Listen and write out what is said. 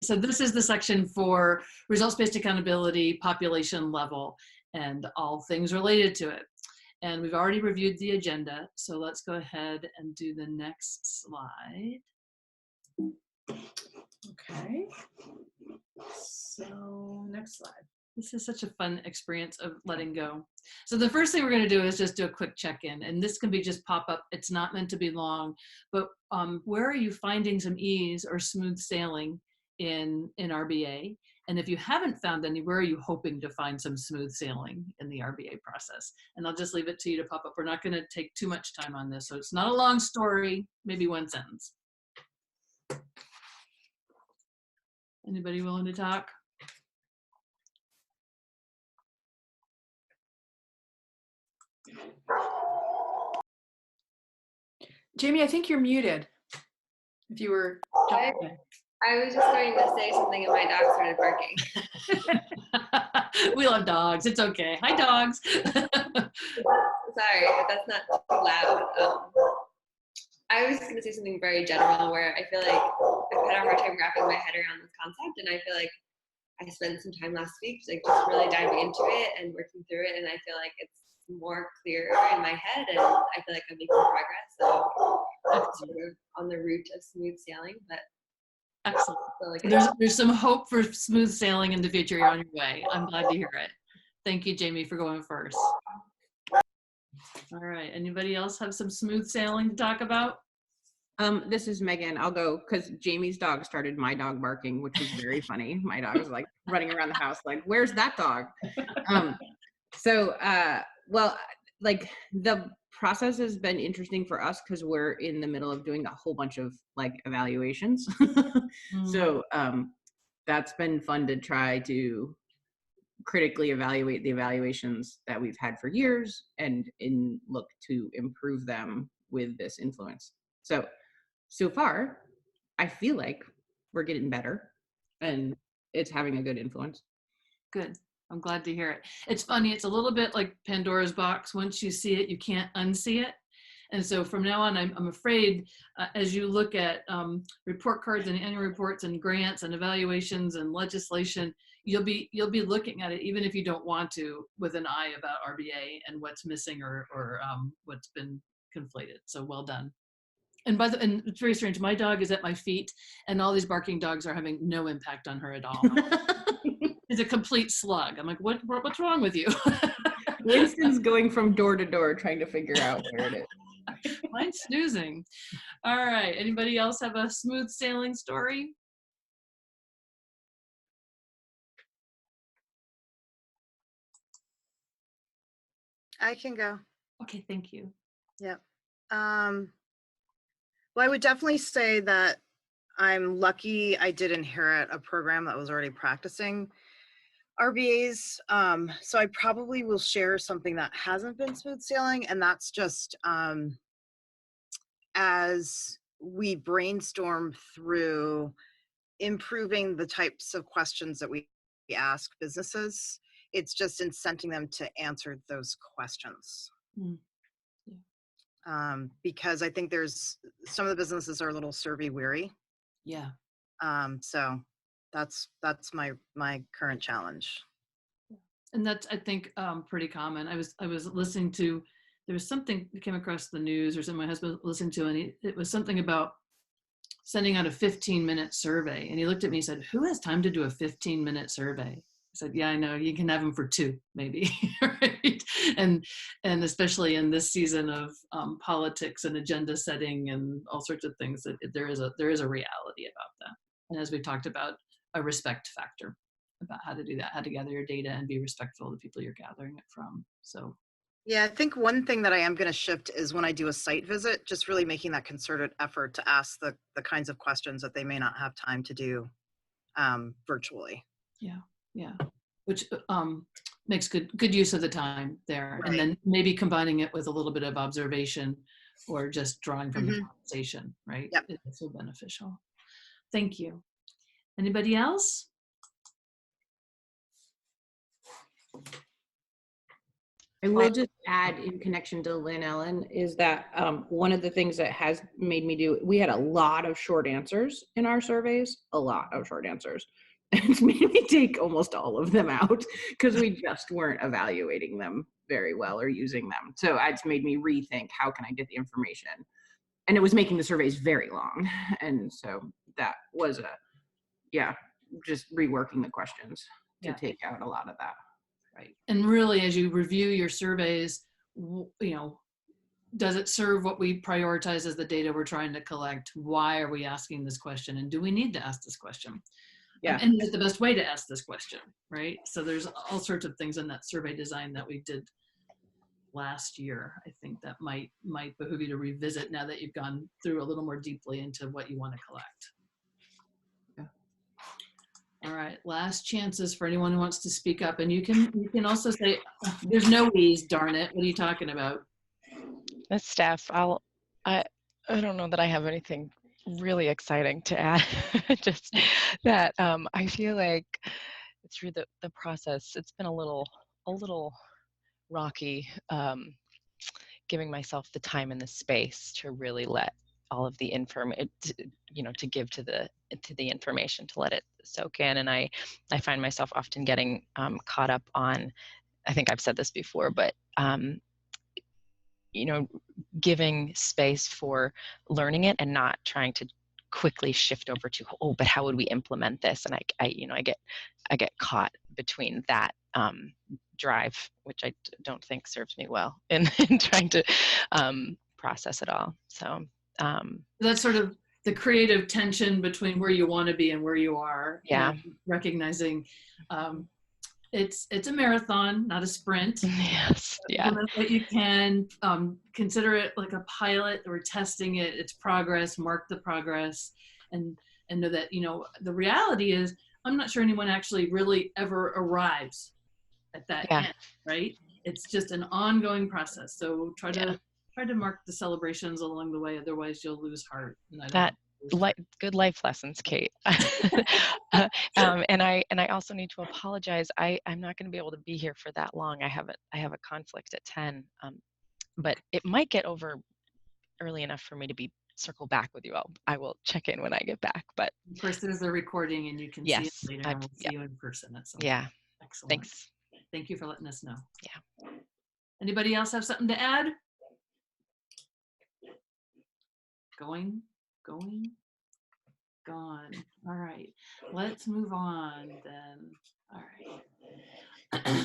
So this is the section for results-based accountability, population level, and all things related to it. And we've already reviewed the agenda, so let's go ahead and do the next slide. Okay, so next slide. This is such a fun experience of letting go. So the first thing we're going to do is just do a quick check-in, and this can be just pop up. It's not meant to be long, but where are you finding some ease or smooth sailing in RBA? And if you haven't found any, where are you hoping to find some smooth sailing in the RBA process? And I'll just leave it to you to pop up. We're not going to take too much time on this, so it's not a long story, maybe one sentence. Anybody willing to talk? Jamie, I think you're muted. If you were talking. I was just going to say something and my dog started barking. We love dogs. It's okay. Hi, dogs. Sorry, but that's not too loud. I was going to say something very general where I feel like I've had a hard time wrapping my head around this concept, and I feel like I spent some time last week like just really diving into it and working through it, and I feel like it's more clear in my head, and I feel like I'm making progress. So I'm sort of on the route of smooth sailing, but excellent. Like there's some hope for smooth sailing in the future. You're on your way. I'm glad to hear it. Thank you, Jamie, for going first. All right. Anybody else have some smooth sailing to talk about? This is Megan. I'll go because Jamie's dog started my dog barking, which was very funny. My dog was like running around the house like, where's that dog? Well, like the process has been interesting for us because we're in the middle of doing a whole bunch of like evaluations. So that's been fun to try to critically evaluate the evaluations that we've had for years and look to improve them with this influence. So far, I feel like we're getting better and it's having a good influence. Good. I'm glad to hear it. It's funny. It's a little bit like Pandora's box. Once you see it, you can't unsee it. And so from now on, I'm afraid as you look at report cards and annual reports and grants and evaluations and legislation, you'll be looking at it, even if you don't want to, with an eye about RBA and what's missing or what's been conflated. So well done. And and it's very strange. My dog is at my feet, and all these barking dogs are having no impact on her at all. It's a complete slug. I'm like, what's wrong with you? Winston's going from door to door trying to figure out where it is. Mine's snoozing. All right. Anybody else have a smooth sailing story? I can go. Okay, thank you. Yep. Well, I would definitely say that I'm lucky I did inherit a program that was already practicing RBAs. So I probably will share something that hasn't been smooth sailing, and that's just as we brainstorm through improving the types of questions that we ask businesses, it's just incenting them to answer those questions. Because I think there's some of the businesses are a little survey weary. Yeah. So that's my current challenge. And that's, I think, pretty common. I was listening to, there was something that came across the news or something my husband listened to, and it was something about sending out a 15-minute survey. And he looked at me and said, who has time to do a 15-minute survey? I said, yeah, I know, you can have them for 2, maybe, right? And especially in this season of politics and agenda setting and all sorts of things, that there is a reality about that. And as we talked about, a respect factor about how to do that, how to gather your data and be respectful of the people you're gathering it from. So yeah, I think one thing that I am going to shift is when I do a site visit, just really making that concerted effort to ask the kinds of questions that they may not have time to do virtually. Yeah, which makes good use of the time there. Right. And then maybe combining it with a little bit of observation or just drawing from the conversation, right? Yep. It's so beneficial. Thank you. Anybody else? I will just add in connection to Lynn Ellen is that one of the things that has made me do, we had a lot of short answers in our surveys, a lot of short answers. And it's made me take almost all of them out because we just weren't evaluating them very well or using them. So it's made me rethink how can I get the information? And it was making the surveys very long. And so that was just reworking the questions to take out a lot of that. Right. And really, as you review your surveys, does it serve what we prioritize as the data we're trying to collect? Why are we asking this question? And do we need to ask this question? Yeah. And is the best way to ask this question, right? So there's all sorts of things in that survey design that we did last year. I think that might behoove you to revisit now that you've gone through a little more deeply into what you want to collect. All right, last chances for anyone who wants to speak up. And you can also say, there's no we's, darn it. What are you talking about? That's Steph. I don't know that I have anything really exciting to add. Just that I feel like through the process, it's been a little rocky, giving myself the time and the space to really let all of the information, to give to the information, to let it soak in. And I find myself often getting caught up on, I think I've said this before, but giving space for learning it and not trying to quickly shift over to, but how would we implement this? And I get caught between that drive, which I don't think serves me well in trying to process it all. So that's sort of the creative tension between where you want to be and where you are. Yeah. And recognizing it's a marathon, not a sprint. Yes. Yeah. Implement what you can. Consider it like a pilot. We're testing it. It's progress. Mark the progress, and know that the reality is I'm not sure anyone actually really ever arrives at that end. Right? It's just an ongoing process. So try to mark the celebrations along the way. Otherwise, you'll lose heart. Good life lessons, Kate. And I also need to apologize. I'm not going to be able to be here for that long. I have a conflict at 10, but it might get over early enough for me to circle back with you. I will check in when I get back. But of course, there's the recording, and you can see it later. And we'll see you in person at some point. Yeah. Excellent. Thanks. Thank you for letting us know. Yeah. Anybody else have something to add? Going, gone. All right, let's move on then. All right.